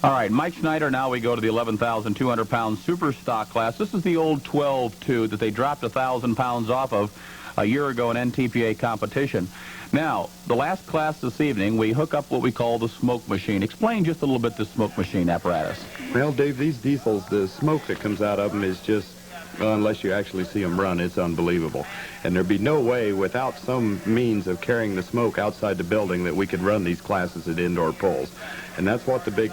All right, Mike Schneider, now we go to the 11,200-pound super stock class. This is the old 12-2 that they dropped 1,000 pounds off of a year ago in NTPA competition. Now, the last class this evening, we hook up what we call the smoke machine. Explain just a little bit the smoke machine apparatus. Well, Dave, these diesels, the smoke that comes out of them is just, unless you actually see them run, it's unbelievable. And there'd be no way without some means of carrying the smoke outside the building that we could run these classes at indoor pulls. And that's what the big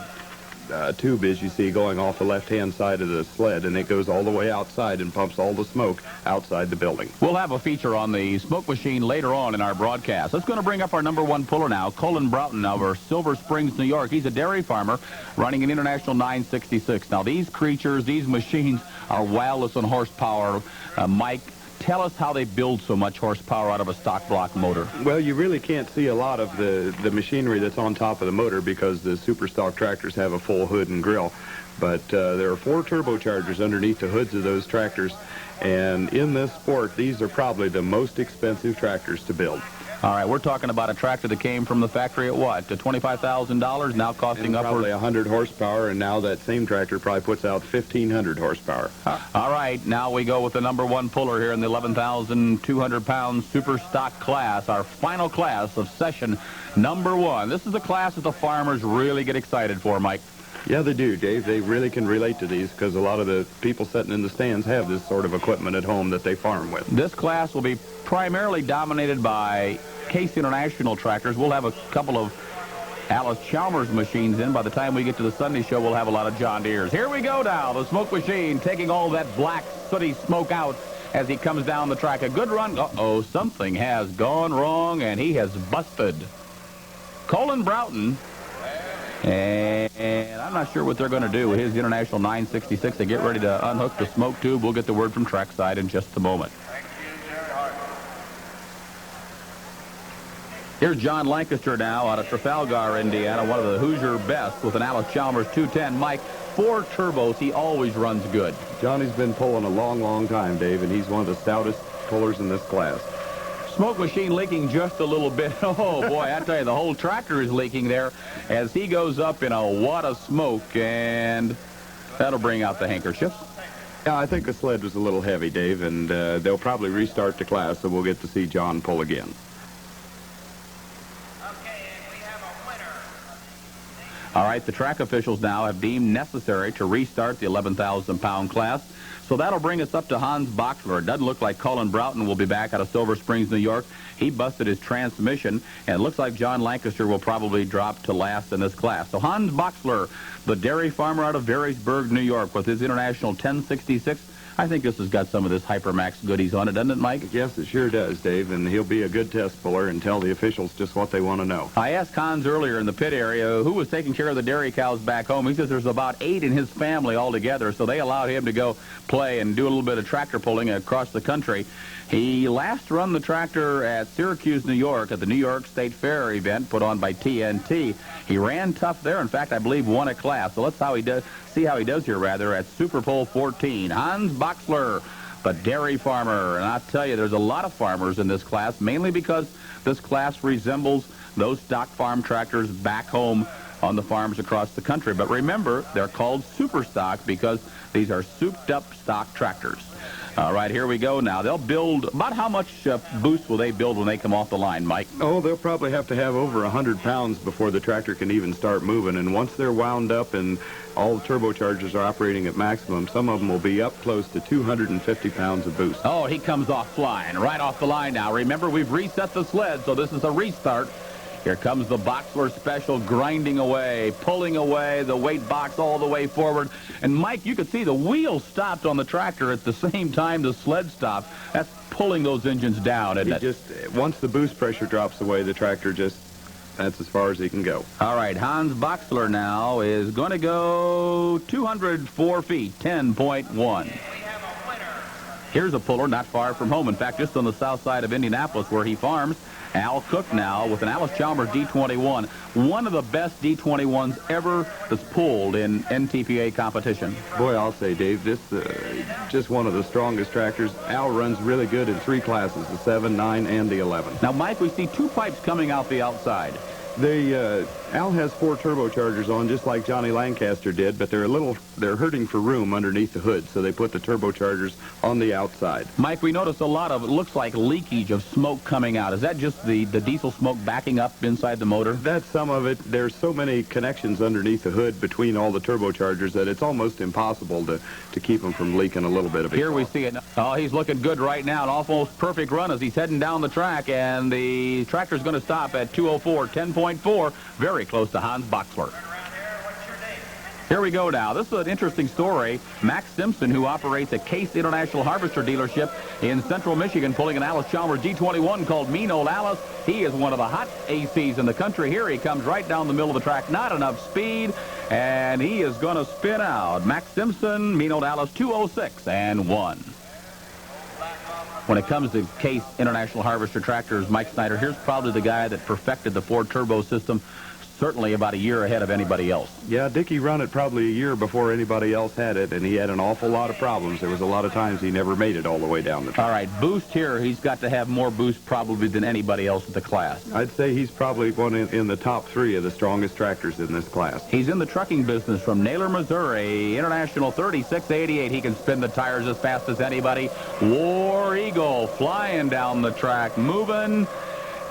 tube is you see going off the left-hand side of the sled, and it goes all the way outside and pumps all the smoke outside the building. We'll have a feature on the smoke machine later on in our broadcast. Let's going to bring up our number one puller now, Colin Broughton over Silver Springs, New York. He's a dairy farmer running an International 966. Now, these creatures, these machines are wildest on horsepower. Mike, tell us how they build so much horsepower out of a stock block motor. Well, you really can't see a lot of the machinery that's on top of the motor because the super stock tractors have a full hood and grill. But there are 4 turbochargers underneath the hoods of those tractors. And in this sport, these are probably the most expensive tractors to build. All right, we're talking about a tractor that came from the factory at what? To $25,000, now costing upwards probably 100 horsepower, and now that same tractor probably puts out 1,500 horsepower. All right, now we go with the number one puller here in the 11,200-pound super stock class, our final class of session number 1. This is a class that the farmers really get excited for, Mike. Yeah, they do, Dave. They really can relate to these because a lot of the people sitting in the stands have this sort of equipment at home that they farm with. This class will be primarily dominated by Case International tractors. We'll have a couple of Alice Chalmers machines in. By the time we get to the Sunday show, we'll have a lot of John Deere's. Here we go now, the smoke machine taking all that black, sooty smoke out as he comes down the track. A good run. Uh-oh, something has gone wrong, and he has busted. Colin Broughton. And I'm not sure what they're going to do with his International 966 to get ready to unhook the smoke tube. We'll get the word from trackside in just a moment. Here's John Lancaster now out of Trafalgar, Indiana, one of the Hoosier best with an Alice Chalmers 210. Mike, 4 turbos, he always runs good. Johnny's been pulling a long, long time, Dave, and he's one of the stoutest pullers in this class. Smoke machine leaking just a little bit. Oh, boy, I tell you, the whole tractor is leaking there as he goes up in a wad of smoke, and that'll bring out the handkerchiefs. Yeah, I think the sled was a little heavy, Dave, and they'll probably restart the class, so we'll get to see John pull again. All right, the track officials now have deemed necessary to restart the 11,000-pound class. So that'll bring us up to Hans Boxler. It doesn't look like Colin Broughton will be back out of Silver Springs, New York. He busted his transmission, and it looks like John Lancaster will probably drop to last in this class. So Hans Boxler, the dairy farmer out of Verisburg, New York, with his International 1066. I think this has got some of this Hypermax goodies on it, doesn't it, Mike? Yes, it sure does, Dave, and he'll be a good test puller and tell the officials just what they want to know. I asked Hans earlier in the pit area who was taking care of the dairy cows back home. He says there's about 8 in his family altogether, so they allowed him to go play and do a little bit of tractor pulling across the country. He last run the tractor at Syracuse, New York, at the New York State Fair event put on by TNT. He ran tough there. In fact, I believe won a class. So let's see how he does here, rather, at Super Pull 14. Hans Boxler, the dairy farmer. And I tell you, there's a lot of farmers in this class, mainly because this class resembles those stock farm tractors back home on the farms across the country. But remember, they're called super stock because these are souped-up stock tractors. All right, here we go now. They'll build, about how much boost will they build when they come off the line, Mike? Oh, they'll probably have to have over 100 pounds before the tractor can even start moving. And once they're wound up and all the turbochargers are operating at maximum, some of them will be up close to 250 pounds of boost. Oh, he comes off flying, right off the line now. Remember, we've reset the sled, so this is a restart. Here comes the Boxler Special, grinding away, pulling away the weight box all the way forward. And, Mike, you could see the wheels stopped on the tractor at the same time the sled stopped. That's pulling those engines down, isn't it? Once the boost pressure drops away, the tractor that's as far as he can go. All right, Hans Boxler now is going to go 204 feet, 10.1. Here's a puller not far from home. In fact, just on the south side of Indianapolis where he farms. Al Cook now with an Alice Chalmers D21, one of the best D21s ever that's pulled in NTPA competition. Boy, I'll say, Dave, this just one of the strongest tractors. Al runs really good in 3 classes, the 7, 9, and the 11. Now, Mike, we see 2 pipes coming out the outside. They Al has 4 turbochargers on, just like Johnny Lancaster did, but they're hurting for room underneath the hood, so they put the turbochargers on the outside. Mike, we noticed a lot of, it looks like leakage of smoke coming out. Is that just the diesel smoke backing up inside the motor? That's some of it. There's so many connections underneath the hood between all the turbochargers that it's almost impossible to keep them from leaking a little bit of it. Here we see it. Oh, he's looking good right now. An almost perfect run as he's heading down the track, and the tractor's going to stop at 2:04, 10.4, very close to Hans Boxler. Here we go now. This is an interesting story. Max Simpson, who operates a Case International Harvester dealership in central Michigan, pulling an Alice Chalmers D21 called Mean Old Alice. He is one of the hot ACs in the country. Here he comes right down the middle of the track. Not enough speed, and he is going to spin out. Max Simpson, Mean Old Alice, 2:06 and 1. When it comes to Case International Harvester tractors, Mike Schneider, here's probably the guy that perfected the Ford turbo system, certainly about a year ahead of anybody else. Yeah, Dickie run it probably a year before anybody else had it, and he had an awful lot of problems. There was a lot of times he never made it all the way down the track. All right, boost here, he's got to have more boost probably than anybody else in the class. I'd say he's probably one in the top 3 of the strongest tractors in this class. He's in the trucking business from Naylor, Missouri, International 3688. He can spin the tires as fast as anybody. War Eagle flying down the track, moving.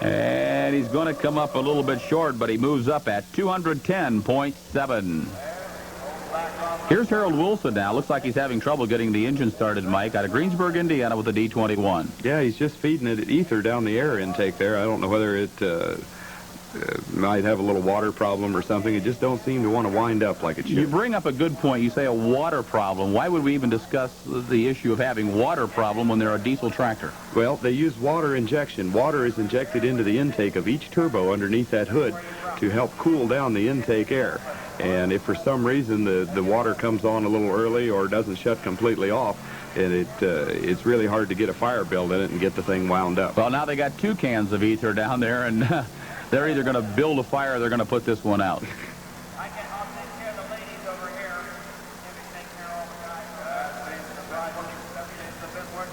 And he's going to come up a little bit short, but he moves up at 210.7. Here's Harold Wilson now. Looks like he's having trouble getting the engine started, Mike, out of Greensburg, Indiana with the D21. Yeah, he's just feeding it ether down the air intake there. I don't know whether it might have a little water problem or something. It just don't seem to want to wind up like it should. You bring up a good point. You say a water problem. Why would we even discuss the issue of having water problem when they're a diesel tractor? Well, they use water injection. Water is injected into the intake of each turbo underneath that hood to help cool down the intake air. And if for some reason the water comes on a little early or doesn't shut completely off, and it's really hard to get a fire built in it and get the thing wound up. Well, now they got 2 cans of ether down there, and they're either going to build a fire or they're going to put this one out. I'll take care of the ladies over here. Take care of all the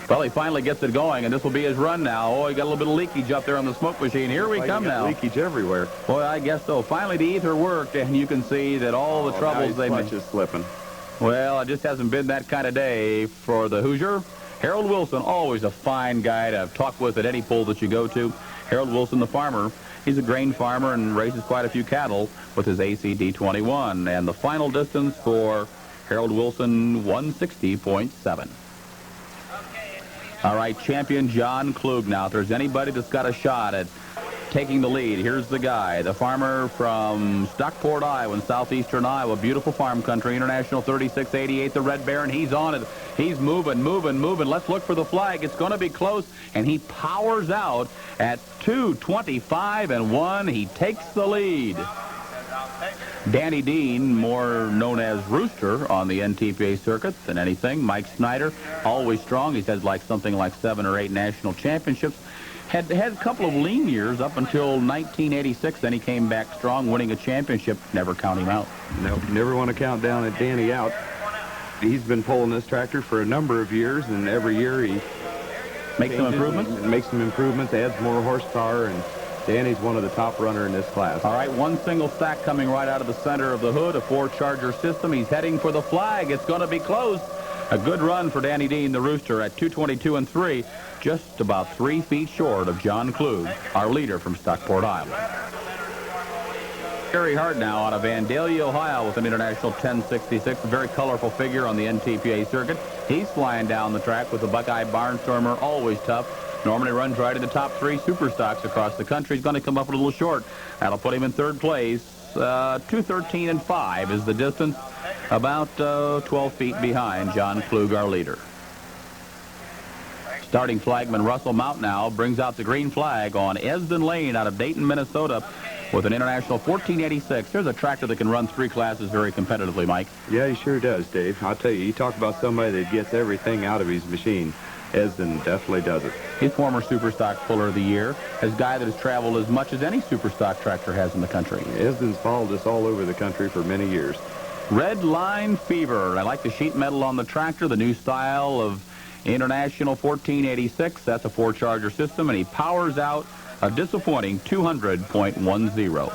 guys. Well, he finally gets it going, and this will be his run now. Oh, he got a little bit of leakage up there on the smoke machine. Here we come now. Leakage everywhere. Well, I guess so. Finally, the ether worked, and you can see that all the troubles they made. Is slipping. Well, it just hasn't been that kind of day for the Hoosier. Harold Wilson, always a fine guy to talk with at any pull that you go to. Harold Wilson, the farmer. He's a grain farmer and raises quite a few cattle with his ACD21. And the final distance for Harold Wilson, 160.7. All right, champion John Klug now. If there's anybody that's got a shot at taking the lead, here's the guy, the farmer from Stockport, Iowa, in southeastern Iowa. Beautiful farm country, International 3688, the Red Baron. He's on it. He's moving. Let's look for the flag. It's going to be close, and he powers out at 2:25 and 1. He takes the lead. Danny Dean, more known as Rooster on the NTPA circuit than anything. Mike Schneider, always strong. He's had something like 7 or 8 national championships. Had a couple of lean years up until 1986. Then he came back strong, winning a championship. Never count him out. No, never want to count down at Danny out. He's been pulling this tractor for a number of years, and every year he makes some improvements, adds more horsepower, and Danny's one of the top runner in this class. All right, one single stack coming right out of the center of the hood, a 4-charger system. He's heading for the flag. It's going to be close. A good run for Danny Dean, the Rooster, at 2:22 and 3, just about 3 feet short of John Klug, our leader from Stockport, Iowa. Gary Hart now out of Vandalia, Ohio, with an International 1066, a very colorful figure on the NTPA circuit. He's flying down the track with the Buckeye Barnstormer, always tough. Normally runs right in the top 3 super stocks across the country. He's going to come up a little short. That'll put him in 3rd place. 2:13 and 5 is the distance, about 12 feet behind John Klug, our leader. Starting flagman Russell Mount now brings out the green flag on Esden Lane out of Dayton, Minnesota, with an International 1486. There's a tractor that can run 3 classes very competitively, Mike. Yeah, he sure does, Dave. I'll tell you, you talk about somebody that gets everything out of his machine. Esden definitely does it. He's former Superstock Puller of the Year, as guy that has traveled as much as any Superstock tractor has in the country. Esden's followed us all over the country for many years. Red Line Fever. I like the sheet metal on the tractor, the new style of International 1486. That's a 4-charger system, and he powers out a disappointing 200.10.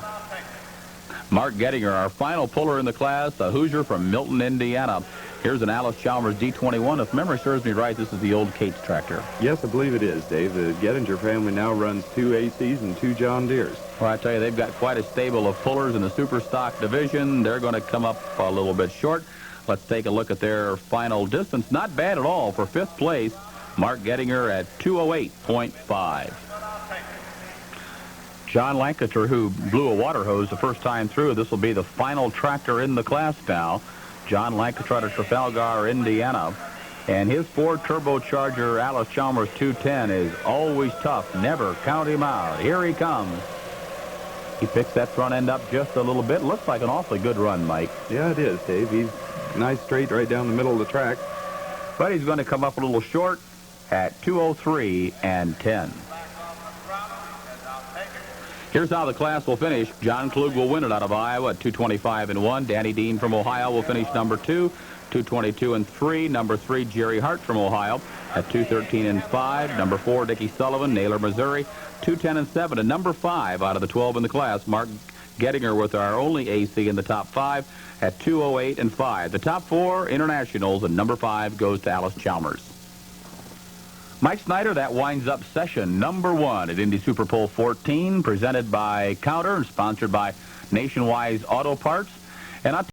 Mark Gettinger, our final puller in the class, a Hoosier from Milton, Indiana. Here's an Alice Chalmers D21. If memory serves me right, this is the old Cates tractor. Yes, I believe it is, Dave. The Gettinger family now runs 2 ACs and 2 John Deeres. Well, I tell you, they've got quite a stable of pullers in the super stock division. They're going to come up a little bit short. Let's take a look at their final distance. Not bad at all for 5th place. Mark Gettinger at 2:08.5. John Lancaster, who blew a water hose the first time through. This will be the final tractor in the class now. John Lancaster out of Trafalgar, Indiana. And his Ford turbocharger Alice Chalmers 210 is always tough. Never count him out. Here he comes. He picks that front end up just a little bit. Looks like an awfully good run, Mike. Yeah, it is, Dave. He's nice straight right down the middle of the track. But he's going to come up a little short at 2:03.10. Here's how the class will finish. John Klug will win it out of Iowa at 2:25.1. Danny Dean from Ohio will finish number 2, 2:22.3. Number 3, Jerry Hart from Ohio at 2:13.5. Number 4, Dickie Sullivan, Naylor, Missouri, 2:10.7. And number 5 out of the 12 in the class, Mark Gettinger with our only AC in the top 5 at 2:08.5. The top 4 internationals, and number 5 goes to Alice Chalmers. Mike Schneider, that winds up session number 1 at Indy Super Pull 14, presented by Counter and sponsored by Nationwide Auto Parts. And